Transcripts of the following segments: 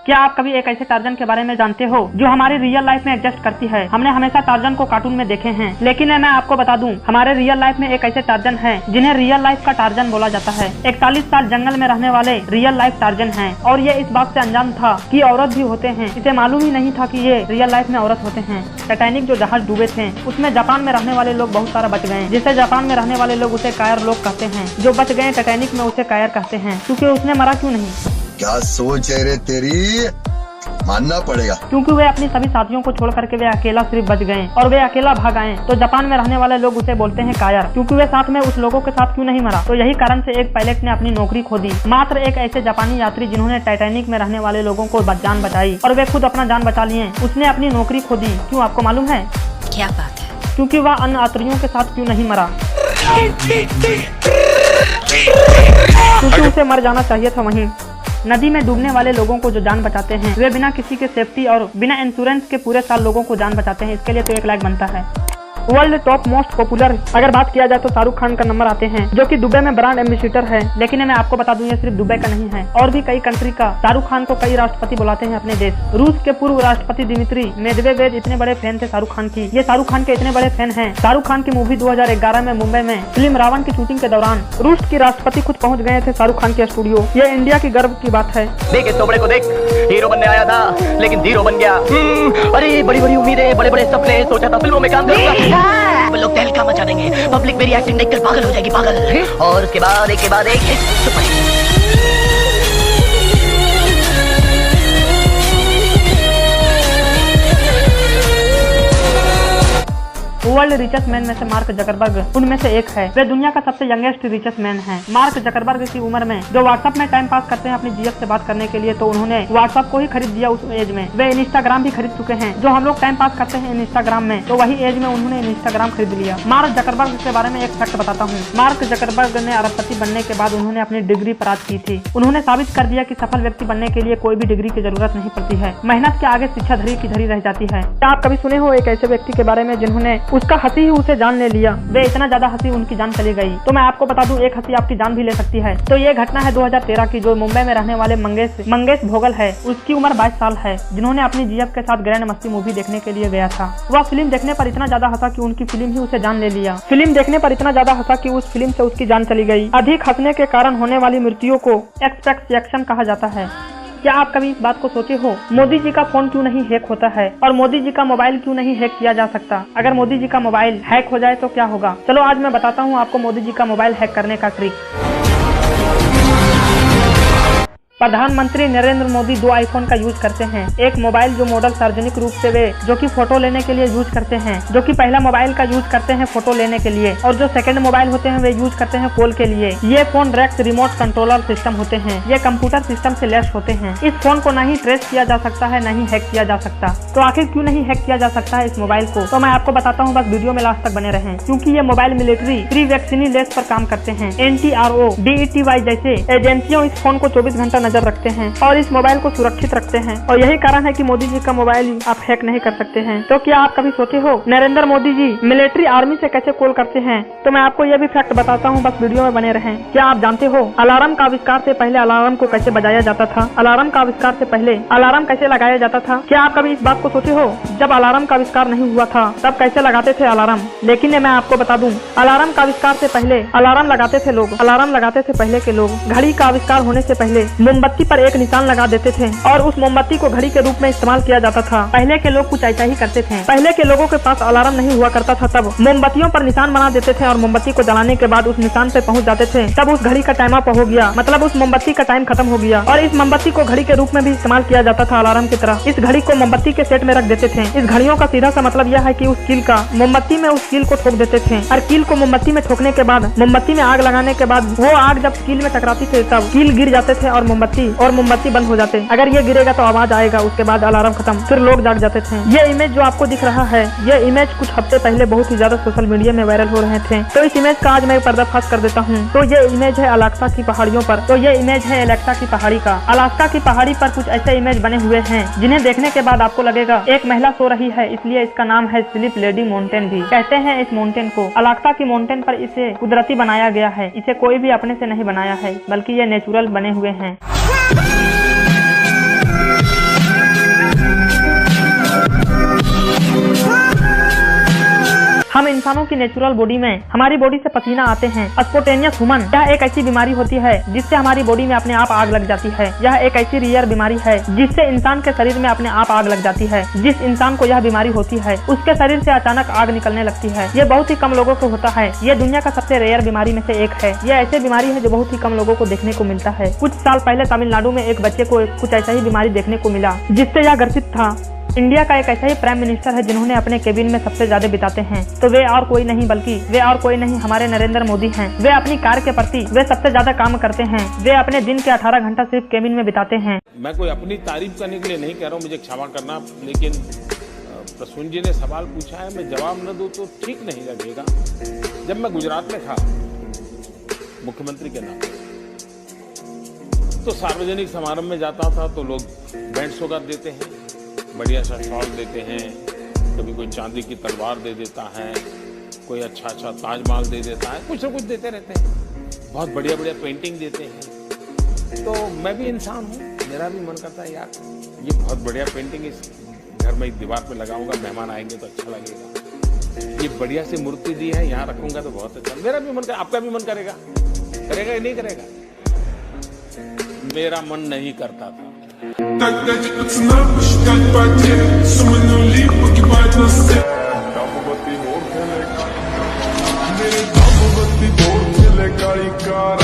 क्या आप कभी एक ऐसे टार्जन के बारे में जानते हो जो हमारी रियल लाइफ में एग्जिस्ट करती है? हमने हमेशा टार्जन को कार्टून में देखे हैं, लेकिन मैं आपको बता दूं, हमारे रियल लाइफ में एक ऐसे टार्जन है जिन्हें रियल लाइफ का टार्जन बोला जाता है। 41 साल जंगल में रहने वाले रियल लाइफ टार्जन हैं और ये इस बात से अनजान था कि औरत भी होते हैं। इसे मालूम ही नहीं था कि ये रियल लाइफ में औरत होते हैं। टाइटैनिक जो जहाज डूबे थे उसमें जापान में रहने वाले लोग बहुत सारा बच गए, जिसे जापान में रहने वाले लोग उसे कायर लोग कहते हैं। जो बच गए टाइटैनिक में उसे कायर कहते हैं, क्योंकि उसने मरा क्यों नहीं। क्या सोच है रे तेरी, मानना पड़ेगा। क्योंकि वे अपनी सभी साथियों को छोड़ करके वे अकेला सिर्फ बच गए और वे अकेला भाग आए। तो जापान में रहने वाले लोग उसे बोलते हैं कायर, क्योंकि वे साथ में उस लोगों के साथ क्यों नहीं मरा। तो यही कारण से एक पायलट ने अपनी नौकरी खो दी। मात्र एक ऐसे जापानी यात्री जिन्होंने टाइटैनिक में रहने वाले लोगों को जान बचाई और वे खुद अपना जान बचा लिए, उसने अपनी नौकरी खो दी। क्यों, आपको मालूम है? क्या बात है? क्योंकि वह अन्य यात्रियों के साथ क्यों नहीं मरा, क्योंकि उसे मर जाना चाहिए था वहीं। नदी में डूबने वाले लोगों को जो जान बचाते हैं वे बिना किसी के सेफ्टी और बिना इंश्योरेंस के पूरे साल लोगों को जान बचाते हैं। इसके लिए तो 1 लाख बनता है। वर्ल्ड टॉप मोस्ट पॉपुलर अगर बात किया जाए तो शाहरुख खान का नंबर आते हैं, जो कि दुबई में ब्रांड एम्बेसडर है। लेकिन मैं आपको बता दूं, ये सिर्फ दुबई का नहीं है, और भी कई कंट्री का शाहरुख खान को कई राष्ट्रपति बुलाते हैं अपने देश। रूस के पूर्व राष्ट्रपति दिमित्री मेदवेदेव इतने बड़े फैन थे शाहरुख खान की। ये शाहरुख खान के इतने बड़े फैन हैं, शाहरुख खान की मूवी 2011 में मुंबई में फिल्म रावण की शूटिंग के दौरान रूस की राष्ट्रपति खुद पहुँच गए थे शाहरुख खान के स्टूडियो। ये इंडिया की गर्व की बात है। देख इस चोपड़े को देख, हीरो बनने आया था लेकिन जीरो बन गया। अरे बड़ी बड़ी उम्मीदें, बड़े बड़े सपने, सोचा था फिल्मों में काम करूंगा, लोग तहलका मचा देंगे, पब्लिक मेरी एक्टिंग देखकर पागल हो जाएगी, पागल। और उसके बाद एक के बाद एक सुपर। वर्ल्ड रिचेस्ट मैन में से मार्क जकरबर्ग उनमें से एक है। वे दुनिया का सबसे यंगेस्ट रिचेस्ट मैन है। मार्क जकरबर्ग की उम्र में जो व्हाट्सएप में टाइम पास करते हैं अपनी जीएफ से बात करने के लिए, तो उन्होंने व्हाट्सएप को ही खरीद दिया उस एज में। वे इंस्टाग्राम भी खरीद चुके हैं। जो हम लोग टाइम पास करते हैं इंस्टाग्राम में, तो वही एज में उन्होंने इंस्टाग्राम खरीद लिया। मार्क जकरबर्ग के बारे में एक फैक्ट बताता हूँ। मार्क जकरबर्ग ने अरबपति बनने के बाद उन्होंने अपनी डिग्री प्राप्त की थी। उन्होंने साबित कर दिया कि सफल व्यक्ति बनने के लिए कोई भी डिग्री की जरूरत नहीं पड़ती है, मेहनत के आगे शिक्षा धरी की धरी रह जाती है। क्या आप कभी सुने हो एक ऐसे व्यक्ति के बारे में जिन्होंने उसका हंसी ही उसे जान ले लिया? वे इतना ज्यादा हंसी उनकी जान चली गई। तो मैं आपको बता दूं, एक हंसी आपकी जान भी ले सकती है। तो ये घटना है 2013 की, जो मुंबई में रहने वाले मंगेश भोगल है। उसकी उम्र 22 साल है, जिन्होंने अपनी जीएफ के साथ ग्रैंड मस्ती मूवी देखने के लिए गया था। वह फिल्म देखने पर इतना ज्यादा हंसा कि उनकी फिल्म ही उसे जान ले लिया। फिल्म देखने पर इतना ज्यादा हंसा कि उस फिल्म से उसकी जान चली गई। अधिक हंसने के कारण होने वाली मृत्युओं को एक्सपेक्टेशन कहा जाता है। क्या आप कभी इस बात को सोचे हो, मोदी जी का फोन क्यों नहीं हैक होता है और मोदी जी का मोबाइल क्यों नहीं हैक किया जा सकता? अगर मोदी जी का मोबाइल हैक हो जाए तो क्या होगा? चलो आज मैं बताता हूँ आपको मोदी जी का मोबाइल हैक करने का ट्रिक। प्रधानमंत्री नरेंद्र मोदी 2 आईफोन का यूज करते हैं। एक मोबाइल जो मॉडल सार्वजनिक रूप से वे जो कि फोटो लेने के लिए यूज करते हैं, जो कि पहला मोबाइल का यूज करते हैं फोटो लेने के लिए, और जो सेकंड मोबाइल होते हैं वे यूज करते हैं कॉल के लिए। ये फोन रेक्स रिमोट कंट्रोलर सिस्टम होते हैं। ये कंप्यूटर सिस्टम से लैस होते हैं। इस फोन को नहीं ट्रेस किया जा सकता है, नहीं हैक किया जा सकता। तो आखिर क्यों नहीं हैक किया जा सकता है इस मोबाइल को? तो मैं आपको बताता हूँ, बस वीडियो में लास्ट तक बने रहें, क्योंकि ये मोबाइल मिलिट्री प्री वैक्सीनी लेस पर काम करते हैं। NTRO, DETY जैसे एजेंसियों इस फोन को 24 घंटा नजर रखते हैं और इस मोबाइल को सुरक्षित रखते हैं। और यही कारण है कि मोदी जी का मोबाइल आप हैक नहीं कर सकते हैं। तो क्या आप कभी सोचे हो नरेंद्र मोदी जी मिलिट्री आर्मी से कैसे कॉल करते हैं? तो मैं आपको यह भी फैक्ट बताता हूँ, बस वीडियो में बने रहें। क्या आप जानते हो अलार्म का आविष्कार से पहले अलार्म को कैसे बजाया जाता था? अलार्म का आविष्कार से पहले अलार्म कैसे लगाया जाता था? क्या आप कभी इस बात को सोचे हो, जब अलार्म का आविष्कार नहीं हुआ था तब कैसे लगाते थे अलार्म? लेकिन मैं आपको बता दूं, अलार्म का आविष्कार से पहले अलार्म लगाते थे लोग। अलार्म लगाते थे पहले के लोग। घड़ी का आविष्कार होने से पहले मोमबत्ती पर एक निशान लगा देते थे और उस मोमबत्ती को घड़ी के रूप में इस्तेमाल किया जाता था। पहले के लोग कुछ ऐसा ही करते थे। पहले के लोगों के पास अलार्म नहीं हुआ करता था, तब मोमबत्तियों पर निशान बना देते थे और मोमबत्ती को जलाने के बाद उस निशान पे पहुंच जाते थे। तब उस घड़ी का टाइम अप हो गया, मतलब उस मोमबत्ती का टाइम खत्म हो गया। और इस मोमबत्ती को घड़ी के रूप में भी इस्तेमाल किया जाता था अलार्म की तरह। इस घड़ी को मोमबत्ती के सेट में रख देते थे। इस घड़ियों का सीधा सा मतलब यह है कि उस कील का मोमबत्ती में उस कील को ठोक देते थे, और कील को मोमबत्ती में ठोकने के बाद मोमबत्ती में आग लगाने के बाद वो आग जब कील में टकराती थी तब कील गिर जाते थे और मोमबत्ती बंद हो जाते। अगर ये गिरेगा तो आवाज आएगा, उसके बाद अलार्म खत्म, फिर लोग जाग जाते थे। ये इमेज जो आपको दिख रहा है, ये इमेज कुछ हफ्ते पहले बहुत ही ज्यादा सोशल मीडिया में वायरल हो रहे थे। तो इस इमेज का आज मैं पर्दाफाश कर देता हूँ। तो ये इमेज है अलास्का की पहाड़ियों पर। तो ये इमेज है अलेक्सा की पहाड़ी का। अलास्का की पहाड़ी पर कुछ ऐसे इमेज बने हुए हैं जिन्हें देखने के बाद आपको लगेगा एक महिला सो रही है, इसलिए इसका नाम है स्लीप लेडी माउंटेन भी कहते हैं इस माउंटेन को। अलास्का की माउंटेन पर इसे कुदरती बनाया गया है। इसे कोई भी अपने से नहीं बनाया है, बल्कि ये नेचुरल बने हुए हैं। इंसानों की नेचुरल बॉडी में हमारी बॉडी से पसीना आते हैं। स्पॉन्टेनियस ह्यूमन, यह एक ऐसी बीमारी होती है जिससे हमारी बॉडी में अपने आप आग लग जाती है। यह एक ऐसी रेयर बीमारी है जिससे इंसान के शरीर में अपने आप आग लग जाती है। जिस इंसान को यह बीमारी होती है उसके शरीर से अचानक आग निकलने लगती है। ये बहुत ही कम लोगों को होता है। ये दुनिया का सबसे रेयर बीमारी में से एक है। ये ऐसी बीमारी है जो बहुत ही कम लोगों को देखने को मिलता है। कुछ साल पहले तमिलनाडु में एक बच्चे को कुछ ऐसा ही बीमारी देखने को मिला जिससे यह ग्रसित था। इंडिया का एक ऐसा ही प्राइम मिनिस्टर है जिन्होंने अपने केबिन में सबसे ज्यादा बिताते हैं, तो वे और कोई नहीं बल्कि वे और कोई नहीं हमारे नरेंद्र मोदी हैं। वे अपनी कार के प्रति वे सबसे ज्यादा काम करते हैं। वे अपने दिन के 18 घंटा सिर्फ केबिन में बिताते हैं। मैं कोई अपनी तारीफ करने के लिए नहीं कह रहा हूँ, मुझे क्षमा करना, लेकिन प्रसून जी ने सवाल पूछा है, मैं जवाब न दूं तो ठीक नहीं लगेगा। जब मैं गुजरात में था मुख्यमंत्री के नाते, तो सार्वजनिक समारोह में जाता था तो लोग बैंड सौगात देते हैं, बढ़िया सा शॉल देते हैं, कभी कोई चांदी की तलवार दे देता है, कोई अच्छा अच्छा ताजमहल दे देता है, कुछ न कुछ देते रहते हैं, बहुत बढ़िया बढ़िया पेंटिंग देते हैं। तो मैं भी इंसान हूँ, मेरा भी मन करता है यार ये बहुत बढ़िया पेंटिंग इस घर में एक दीवार पे लगाऊंगा, मेहमान आएंगे तो अच्छा लगेगा। ये बढ़िया सी मूर्ति दी है, यहाँ रखूंगा तो बहुत अच्छा। मेरा भी मन कर, आपका भी मन करेगा, करेगा कि नहीं करेगा? मेरा मन नहीं करता था। Дать пацанам посчитать потери, суммы нули погибают на сцене. मेरे दम बत्ती बोर चले काली कार,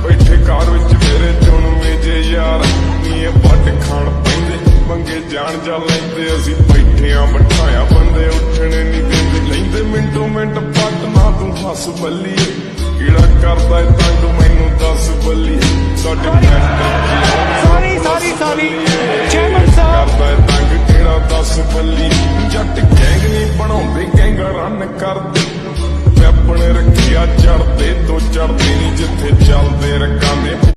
बैठे कार विच मेरे चुन मेजे यार, ये बट खान पैंदे मंगे जान जा लैंदे, असी बैठे आ बिठाया बंदे उठने नहीं देंदे, लैंदे मिंटो मिंट पट ना तू हस बल्ली, कीड़ा करदा है तंग मैनू दस बल्ली, साडे sorry chairman साहब करदा है तंग कीड़ा दस बल्ली, जट गैंग नहीं बनाउंदे गैंग रन करदे।